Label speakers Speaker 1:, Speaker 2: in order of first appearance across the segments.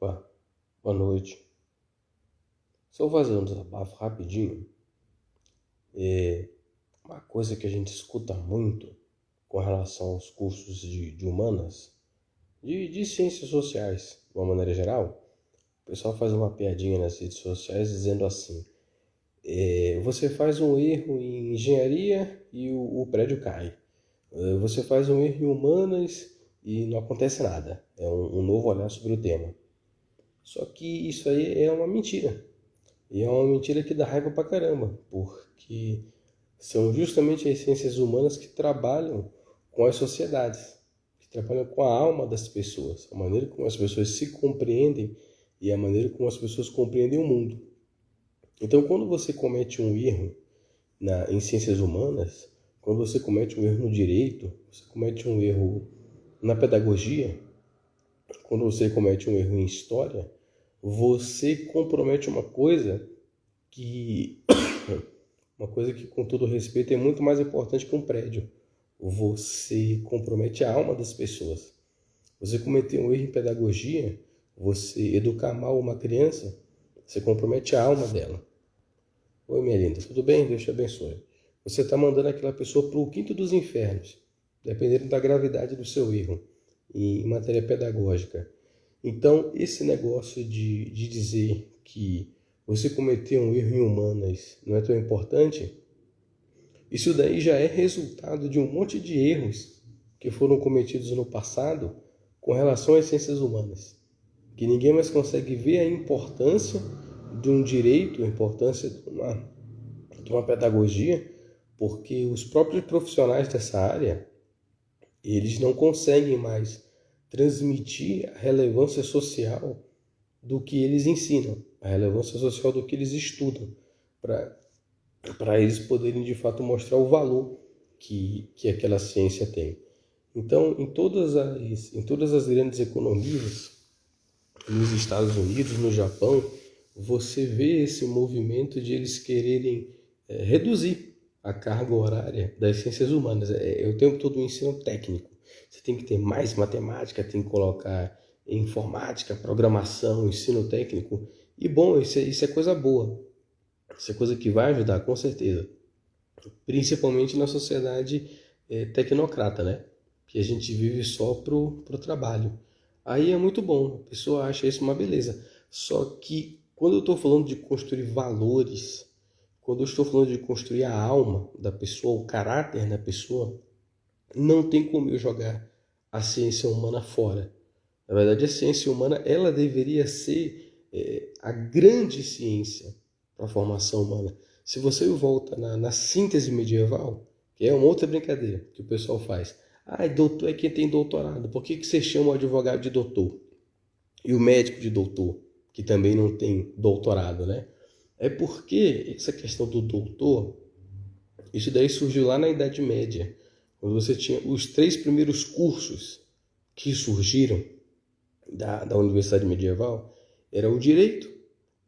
Speaker 1: Opa, boa noite. Só vou fazer um desabafo rapidinho. Uma coisa que a gente escuta muito com relação aos cursos de humanas, de ciências sociais, de uma maneira geral, o pessoal faz uma piadinha nas redes sociais dizendo assim: você faz um erro em engenharia e o prédio cai. Você faz um erro em humanas e não acontece nada. É um novo olhar sobre o tema. Só que isso aí é uma mentira. E é uma mentira que dá raiva pra caramba, porque são justamente as ciências humanas que trabalham com as sociedades, que trabalham com a alma das pessoas, a maneira como as pessoas se compreendem e a maneira como as pessoas compreendem o mundo. Então, quando você comete um erro em ciências humanas, quando você comete um erro no direito, você comete um erro na pedagogia, quando você comete um erro em história, você compromete que uma coisa que, com todo respeito, é muito mais importante que um prédio. Você compromete a alma das pessoas. Você cometer um erro em pedagogia, você educar mal uma criança, você compromete a alma dela. Oi, minha linda, tudo bem? Deus te abençoe. Você está mandando aquela pessoa para o quinto dos infernos, dependendo da gravidade do seu erro em matéria pedagógica. Então, esse negócio de dizer que você cometeu um erro em humanas não é tão importante, isso daí já é resultado de um monte de erros que foram cometidos no passado com relação às ciências humanas. Que ninguém mais consegue ver a importância de um direito, a importância de uma pedagogia, porque os próprios profissionais dessa área, eles não conseguem mais transmitir a relevância social do que eles ensinam, a relevância social do que eles estudam, para eles poderem de fato mostrar o valor que aquela ciência tem. Então, em todas as grandes economias, nos Estados Unidos, no Japão, você vê esse movimento de eles quererem reduzir a carga horária das ciências humanas. É o tempo todo um ensino técnico. Você tem que ter mais matemática, tem que colocar informática, programação, ensino técnico. E bom, isso é coisa boa. Isso é coisa que vai ajudar, com certeza. Principalmente na sociedade tecnocrata, né? Que a gente vive só pro trabalho. Aí é muito bom, a pessoa acha isso uma beleza. Só que quando eu estou falando de construir valores, quando eu estou falando de construir a alma da pessoa, o caráter da pessoa, não tem como eu jogar a ciência humana fora. Na verdade, a ciência humana ela deveria ser a grande ciência para a formação humana. Se você volta na síntese medieval, que é uma outra brincadeira que o pessoal faz. Ah, doutor é quem tem doutorado. Por que você chama o advogado de doutor? E o médico de doutor, que também não tem doutorado, né? É porque essa questão do doutor, isso daí surgiu lá na Idade Média, quando você tinha os 3 primeiros cursos que surgiram da Universidade Medieval, era o direito,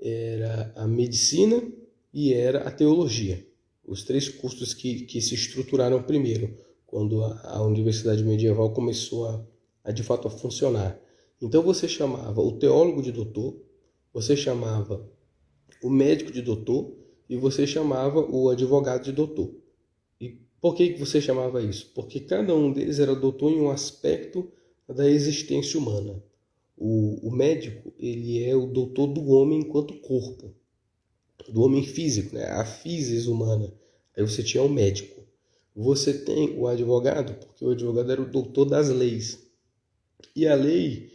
Speaker 1: era a medicina e era a teologia. Os 3 cursos que se estruturaram primeiro, quando a Universidade Medieval começou de fato a funcionar. Então você chamava o teólogo de doutor, você chamava o médico de doutor e você chamava o advogado de doutor. E por que você chamava isso? Porque cada um deles era doutor em um aspecto da existência humana. O médico, ele é o doutor do homem enquanto corpo, do homem físico, né? A physis humana. Aí você tinha o médico. Você tem o advogado, porque o advogado era o doutor das leis. E a lei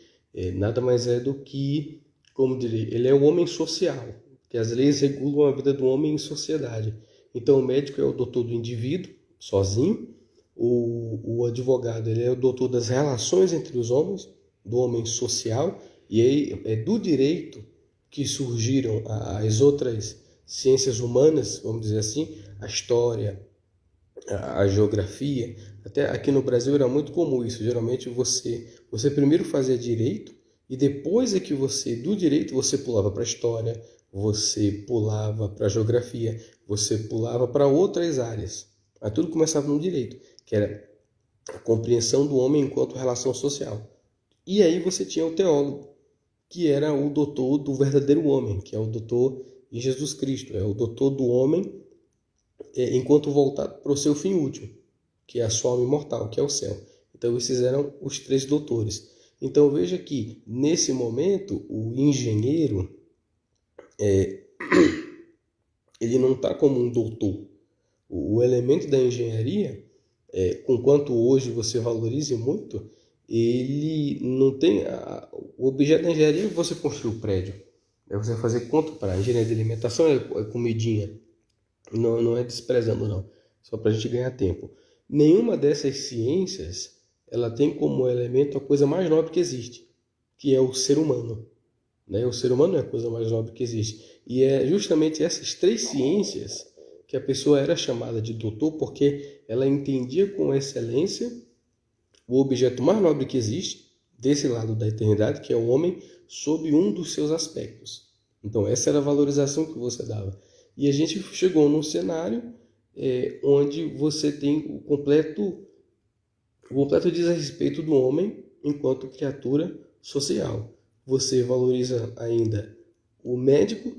Speaker 1: nada mais é do que, como diria, ele é o homem social, que as leis regulam a vida do homem em sociedade. Então o médico é o doutor do indivíduo, sozinho. O advogado ele é o doutor das relações entre os homens, do homem social. E aí é do direito que surgiram as outras ciências humanas, vamos dizer assim, a história, a geografia. Até aqui no Brasil era muito comum isso. Geralmente você primeiro fazia direito e depois é que do direito você pulava para a história, você pulava para a geografia, você pulava para outras áreas. Mas tudo começava no direito, que era a compreensão do homem enquanto relação social. E aí você tinha o teólogo, que era o doutor do verdadeiro homem, que é o doutor em Jesus Cristo, é o doutor do homem enquanto voltado para o seu fim último, que é a sua alma imortal, que é o céu. Então esses eram os 3 doutores. Então veja que nesse momento o engenheiro ele não está como um doutor. O elemento da engenharia, conquanto hoje você valorize muito, ele não tem... o objeto da engenharia é você construir o prédio. É você fazer conta para a engenharia de alimentação, é comidinha. Não é desprezando, não. Só para a gente ganhar tempo. Nenhuma dessas ciências ela tem como elemento a coisa mais nobre que existe, que é o ser humano. Né? O ser humano é a coisa mais nobre que existe. E é justamente essas 3 ciências que a pessoa era chamada de doutor, porque ela entendia com excelência o objeto mais nobre que existe, desse lado da eternidade, que é o homem, sob um dos seus aspectos. Então essa era a valorização que você dava. E a gente chegou num cenário onde você tem o completo desrespeito do homem enquanto criatura social. Você valoriza ainda o médico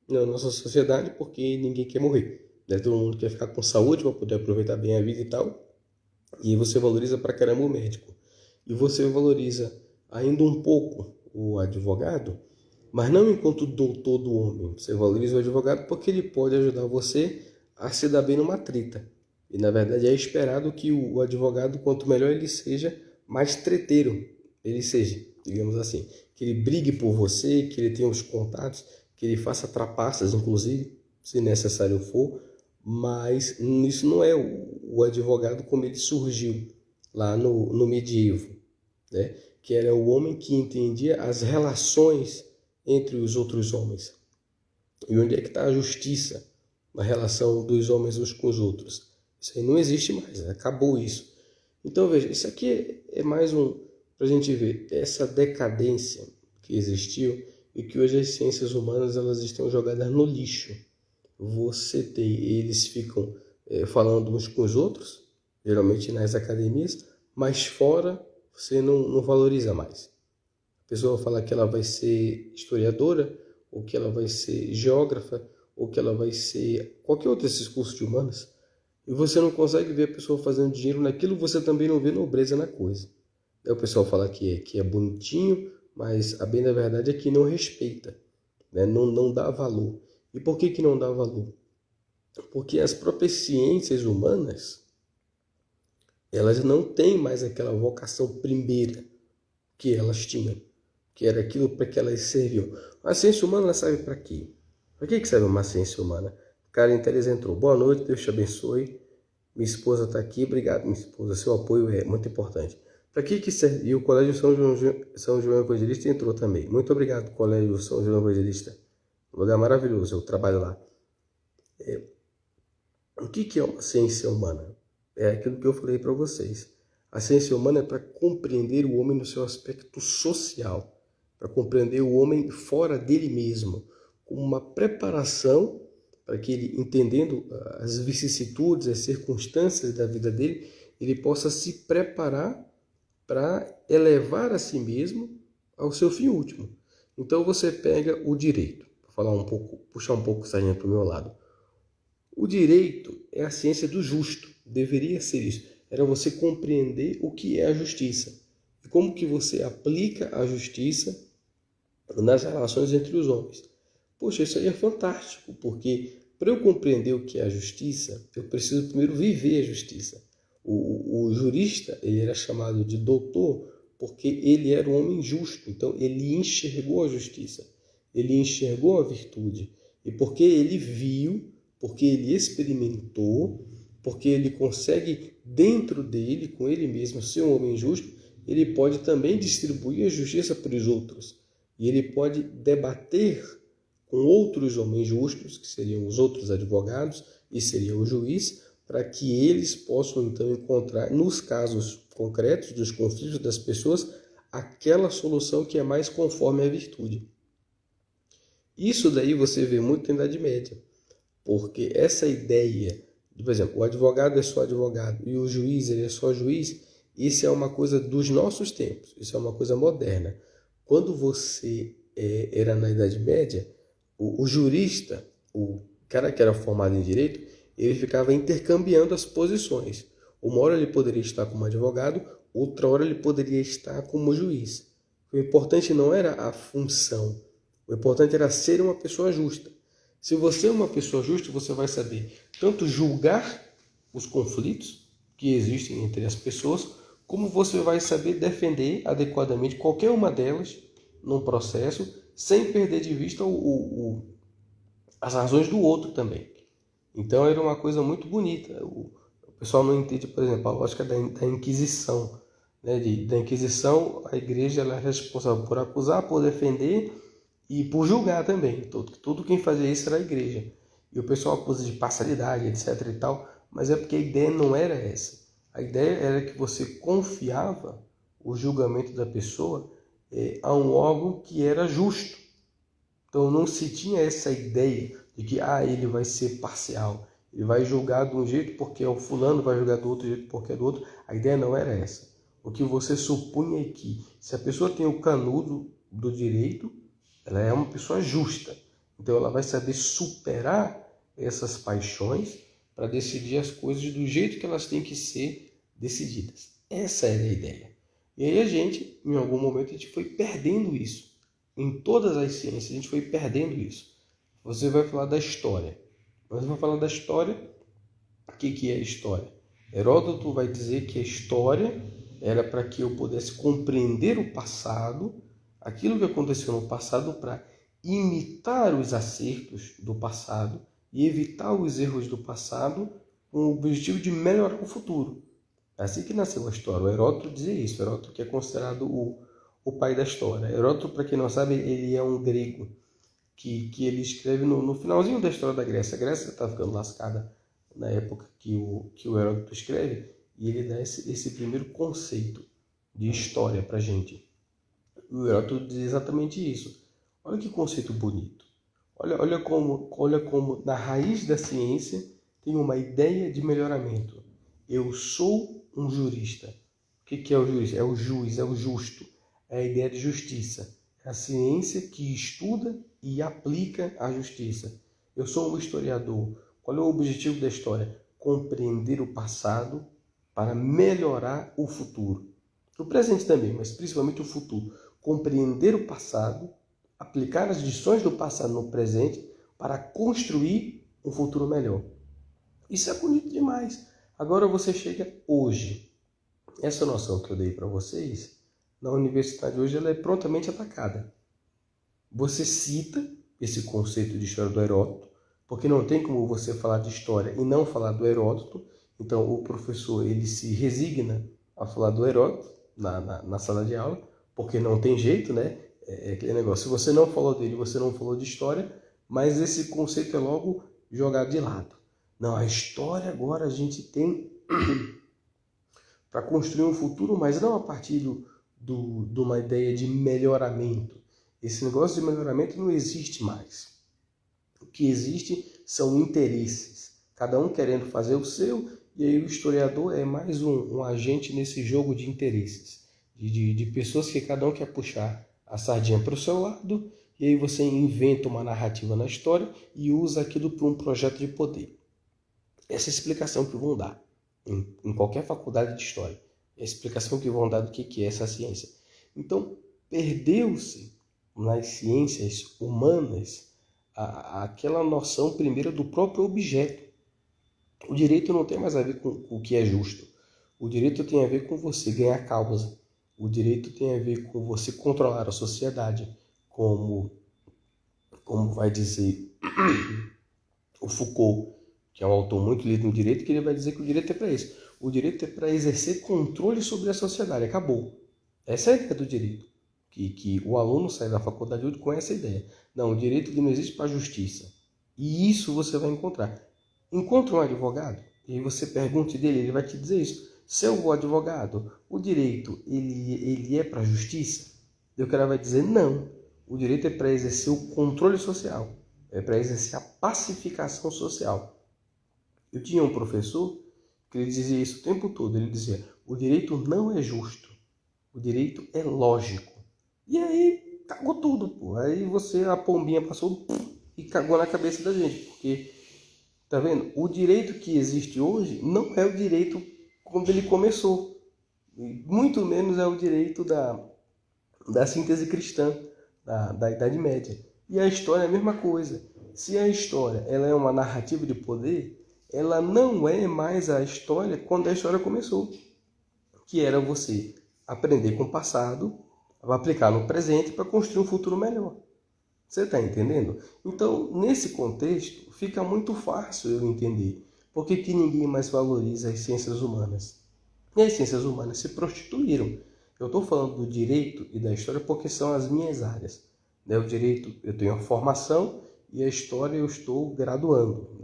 Speaker 1: na nossa sociedade porque ninguém quer morrer. Né? Todo mundo quer ficar com saúde para poder aproveitar bem a vida e tal. E você valoriza pra caramba o médico. E você valoriza ainda um pouco o advogado, mas não enquanto doutor do homem. Você valoriza o advogado porque ele pode ajudar você a se dar bem numa treta. E na verdade é esperado que o advogado, quanto melhor ele seja, mais treteiro ele seja, digamos assim. Que ele brigue por você, que ele tenha os contatos, que ele faça trapaças, inclusive, se necessário for. Mas isso não é o advogado como ele surgiu lá no medievo, né? Que era o homem que entendia as relações entre os outros homens. E onde é que está a justiça na relação dos homens uns com os outros? Isso aí não existe mais, acabou isso. Então veja, isso aqui é mais para a gente ver essa decadência que existiu e que hoje as ciências humanas elas estão jogadas no lixo. Eles ficam falando uns com os outros, geralmente nas academias, mas fora você não valoriza mais. A pessoa fala que ela vai ser historiadora, ou que ela vai ser geógrafa, ou que ela vai ser qualquer outro desses cursos de humanas, e você não consegue ver a pessoa fazendo dinheiro naquilo, você também não vê nobreza na coisa. Aí o pessoal fala que é bonitinho, mas a bem da verdade é que não respeita, né? Não dá valor. E por que não dá valor? Porque as próprias ciências humanas, elas não têm mais aquela vocação primeira que elas tinham, que era aquilo para que elas serviam. A ciência humana ela serve para quê? Para que serve uma ciência humana? Karen Teres entrou. Boa noite, Deus te abençoe. Minha esposa está aqui. Obrigado, minha esposa. Seu apoio é muito importante. Para que serve? E o Colégio São João Evangelista entrou também. Muito obrigado, Colégio São João Evangelista. Um lugar maravilhoso, eu trabalho lá. O que é uma ciência humana? É aquilo que eu falei para vocês. A ciência humana é para compreender o homem no seu aspecto social, para compreender o homem fora dele mesmo, com uma preparação para que ele, entendendo as vicissitudes, as circunstâncias da vida dele, ele possa se preparar para elevar a si mesmo ao seu fim último. Então você pega o direito, puxar um pouco o sardinha para o meu lado. O direito é a ciência do justo, deveria ser isso. Era você compreender o que é a justiça e como que você aplica a justiça nas relações entre os homens. Poxa, isso aí é fantástico, porque para eu compreender o que é a justiça, eu preciso primeiro viver a justiça. O jurista ele era chamado de doutor porque ele era um homem justo, então ele enxergou a justiça, ele enxergou a virtude, e porque ele viu, porque ele experimentou, porque ele consegue dentro dele, com ele mesmo, ser um homem justo, ele pode também distribuir a justiça para os outros. E ele pode debater com outros homens justos, que seriam os outros advogados, e seria o juiz, para que eles possam então encontrar, nos casos concretos dos conflitos das pessoas, aquela solução que é mais conforme à virtude. Isso daí você vê muito na Idade Média, porque essa ideia, por exemplo, o advogado é só advogado e o juiz ele é só juiz, isso é uma coisa dos nossos tempos, isso é uma coisa moderna. Quando você era na Idade Média, o jurista, o cara que era formado em direito, ele ficava intercambiando as posições. Uma hora ele poderia estar como advogado, outra hora ele poderia estar como juiz. O importante não era a função, o importante era ser uma pessoa justa. Se você é uma pessoa justa, você vai saber tanto julgar os conflitos que existem entre as pessoas, como você vai saber defender adequadamente qualquer uma delas num processo, sem perder de vista as razões do outro também. Então era uma coisa muito bonita. O pessoal não entende, por exemplo, a lógica da Inquisição. Né? Da Inquisição, a igreja ela é responsável por acusar, por defender e por julgar também. Tudo quem fazia isso era a igreja. E o pessoal acusa de parcialidade, etc. e tal, mas é porque a ideia não era essa. A ideia era que você confiava o julgamento da pessoa a um órgão que era justo. Então não se tinha essa ideia de que ele vai ser parcial, ele vai julgar de um jeito porque é o fulano, vai julgar do outro jeito porque é do outro. A ideia não era essa. O que você supunha é que se a pessoa tem o canudo do direito, ela é uma pessoa justa. Então ela vai saber superar essas paixões para decidir as coisas do jeito que elas têm que ser decididas. Essa era a ideia. E aí a gente, em algum momento, a gente foi perdendo isso. Em todas as ciências, a gente foi perdendo isso. Você vai falar da história. Você vai falar da história, o que é história? Heródoto vai dizer que a história era para que eu pudesse compreender o passado, aquilo que aconteceu no passado, para imitar os acertos do passado e evitar os erros do passado com o objetivo de melhorar o futuro. É assim que nasceu a história. O Heródoto dizia isso. O Heródoto que é considerado o pai da história. Heródoto, para quem não sabe, ele é um grego que ele escreve no finalzinho da história da Grécia. A Grécia está ficando lascada na época que o Heródoto escreve, e ele dá esse primeiro conceito de história para a gente. O Heródoto diz exatamente isso. Olha que conceito bonito. Olha como na raiz da ciência tem uma ideia de melhoramento. Eu sou um jurista. O que é o jurista? É o juiz, é o justo. É a ideia de justiça. É a ciência que estuda e aplica a justiça. Eu sou um historiador. Qual é o objetivo da história? Compreender o passado para melhorar o futuro. O presente também, mas principalmente o futuro. Compreender o passado, aplicar as lições do passado no presente para construir um futuro melhor. Isso é bonito demais. Agora você chega hoje. Essa noção que eu dei para vocês, na universidade hoje, ela é prontamente atacada. Você cita esse conceito de história do Heródoto, porque não tem como você falar de história e não falar do Heródoto. Então o professor ele se resigna a falar do Heródoto na sala de aula, porque não tem jeito, né? É aquele negócio. Se você não falou dele, você não falou de história, mas esse conceito é logo jogado de lado. Não, a história agora a gente tem para construir um futuro, mas não a partir de uma ideia de melhoramento. Esse negócio de melhoramento não existe mais. O que existe são interesses, cada um querendo fazer o seu, e aí o historiador é mais um agente nesse jogo de interesses, de pessoas que cada um quer puxar a sardinha para o seu lado, e aí você inventa uma narrativa na história e usa aquilo para um projeto de poder. Essa é a explicação que vão dar em qualquer faculdade de história. É a explicação que vão dar do que é essa ciência. Então, perdeu-se nas ciências humanas aquela noção primeira do próprio objeto. O direito não tem mais a ver com o que é justo. O direito tem a ver com você ganhar causa. O direito tem a ver com você controlar a sociedade, como vai dizer o Foucault, que é um autor muito lido no direito, que ele vai dizer que o direito é para isso. O direito é para exercer controle sobre a sociedade. Acabou. Essa é a ideia do direito. Que o aluno sai da faculdade hoje com essa ideia. Não, o direito não existe para a justiça. E isso você vai encontrar. Encontra um advogado, e você pergunte dele, ele vai te dizer isso. Seu advogado, o direito, ele é para a justiça? E o cara vai dizer, não. O direito é para exercer o controle social. É para exercer a pacificação social. Eu tinha um professor que ele dizia isso o tempo todo. Ele dizia, o direito não é justo. O direito é lógico. E aí cagou tudo, pô. Aí a pombinha passou e cagou na cabeça da gente. Porque, tá vendo? O direito que existe hoje não é o direito quando ele começou. Muito menos é o direito da síntese cristã, da Idade Média. E a história é a mesma coisa. Se a história ela é uma narrativa de poder, ela não é mais a história quando a história começou, que era você aprender com o passado, aplicar no presente para construir um futuro melhor. Você está entendendo? Então, nesse contexto, fica muito fácil eu entender por que ninguém mais valoriza as ciências humanas. E as ciências humanas se prostituíram. Eu estou falando do direito e da história porque são as minhas áreas. O direito eu tenho a formação e a história eu estou graduando.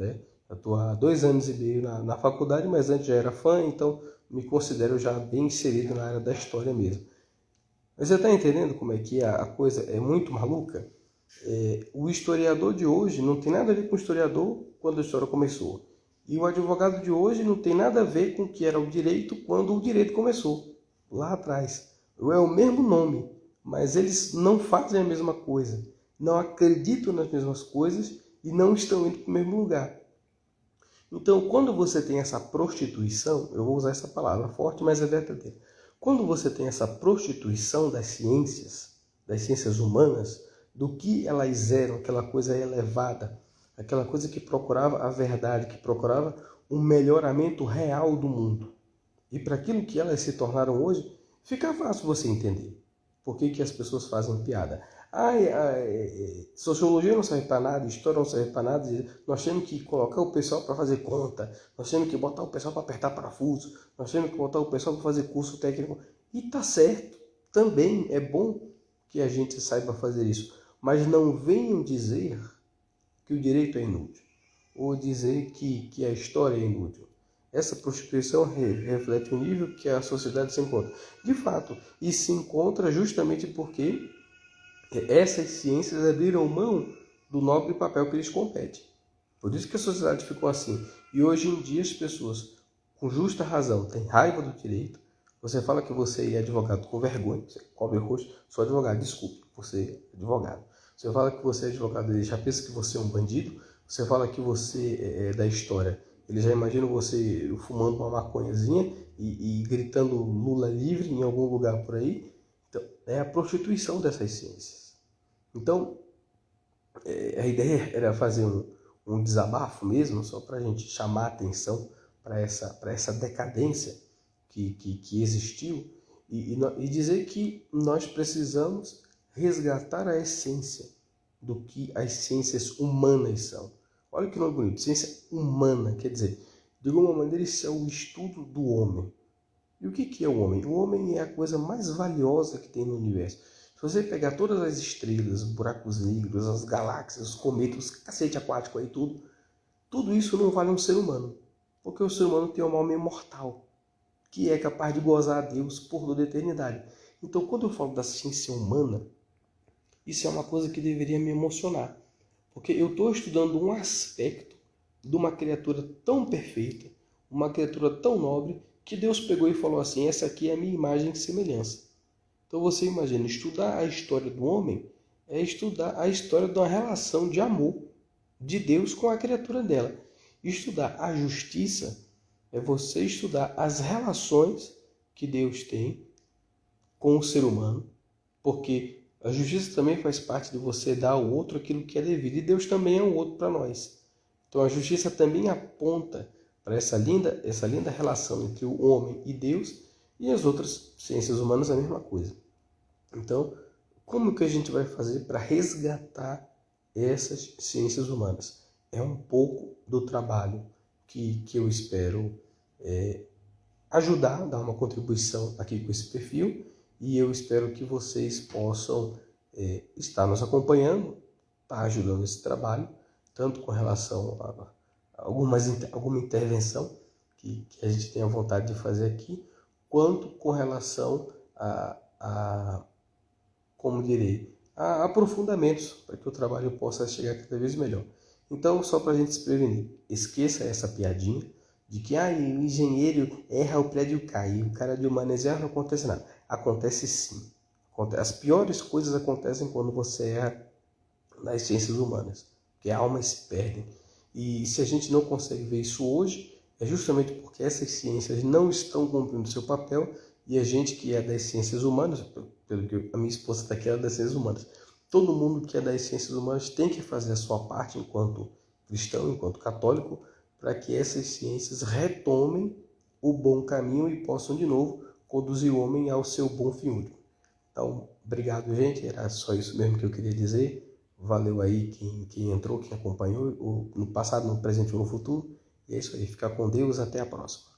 Speaker 1: Eu estou há 2 anos e meio na faculdade, mas antes já era fã, então me considero já bem inserido na área da história mesmo. Mas você está entendendo como é que a coisa é muito maluca? O historiador de hoje não tem nada a ver com o historiador quando a história começou. E o advogado de hoje não tem nada a ver com o que era o direito quando o direito começou, lá atrás. É o mesmo nome, mas eles não fazem a mesma coisa, não acreditam nas mesmas coisas e não estão indo para o mesmo lugar. Então, quando você tem essa prostituição, eu vou usar essa palavra forte, mas é verdadeira. Quando você tem essa prostituição das ciências humanas, do que elas eram, aquela coisa elevada, aquela coisa que procurava a verdade, que procurava um melhoramento real do mundo. E para aquilo que elas se tornaram hoje, fica fácil você entender por que as pessoas fazem piada. Sociologia não serve para nada, história não serve para nada, nós temos que colocar o pessoal para fazer conta, nós temos que botar o pessoal para apertar parafuso, nós temos que botar o pessoal para fazer curso técnico. E tá certo, também é bom que a gente saiba fazer isso. Mas não venham dizer que o direito é inútil, ou dizer que a história é inútil. Essa prostituição reflete o nível que a sociedade se encontra. De fato, e se encontra justamente porque essas ciências abriram mão do nobre papel que lhes compete. Por isso que a sociedade ficou assim. E hoje em dia as pessoas, com justa razão, têm raiva do direito. Você fala que você é advogado com vergonha, você cobre o rosto, sou advogado, desculpe por ser advogado. Você fala que você é advogado, ele já pensa que você é um bandido. Você fala que você é da história, ele já imagina você fumando uma maconhazinha e gritando Lula livre em algum lugar por aí. Então, é a prostituição dessas ciências. Então, a ideia era fazer um desabafo mesmo, só para a gente chamar a atenção para essa decadência que existiu e dizer que nós precisamos resgatar a essência do que as ciências humanas são. Olha que nome bonito, ciência humana, quer dizer, de alguma maneira isso é o estudo do homem. E o que é o homem? O homem é a coisa mais valiosa que tem no universo. Se você pegar todas as estrelas, buracos negros, as galáxias, os cometas, os cacete aquático aí, tudo isso não vale um ser humano. Porque o ser humano tem uma alma imortal, que é capaz de gozar a Deus por toda a eternidade. Então, quando eu falo da ciência humana, isso é uma coisa que deveria me emocionar. Porque eu estou estudando um aspecto de uma criatura tão perfeita, uma criatura tão nobre, que Deus pegou e falou assim, essa aqui é a minha imagem e semelhança. Então você imagina, estudar a história do homem é estudar a história de uma relação de amor de Deus com a criatura dela. Estudar a justiça é você estudar as relações que Deus tem com o ser humano, porque a justiça também faz parte de você dar ao outro aquilo que é devido, e Deus também é o outro para nós. Então a justiça também aponta para essa linda relação entre o homem e Deus, e as outras ciências humanas a mesma coisa. Então, como que a gente vai fazer para resgatar essas ciências humanas? É um pouco do trabalho que eu espero ajudar, dar uma contribuição aqui com esse perfil, e eu espero que vocês possam estar nos acompanhando, estar ajudando esse trabalho, tanto com relação a alguma intervenção que a gente tem a vontade de fazer aqui, quanto com relação como direi, a aprofundamentos para que o trabalho possa chegar cada vez melhor. Então, só para a gente se prevenir, esqueça essa piadinha de que o engenheiro erra, o prédio cai, e o cara de humanas erra, não acontece nada. Acontece sim. As piores coisas acontecem quando você erra nas ciências humanas, porque almas se perdem. E se a gente não consegue ver isso hoje, é justamente porque essas ciências não estão cumprindo seu papel e a gente que é das ciências humanas, pelo que a minha esposa está aqui, ela é das ciências humanas, todo mundo que é das ciências humanas tem que fazer a sua parte enquanto cristão, enquanto católico, para que essas ciências retomem o bom caminho e possam de novo conduzir o homem ao seu bom fim último. Então, obrigado, gente. Era só isso mesmo que eu queria dizer. Valeu aí quem entrou, quem acompanhou, no passado, no presente ou no futuro. E é isso aí. Fica com Deus. Até a próxima.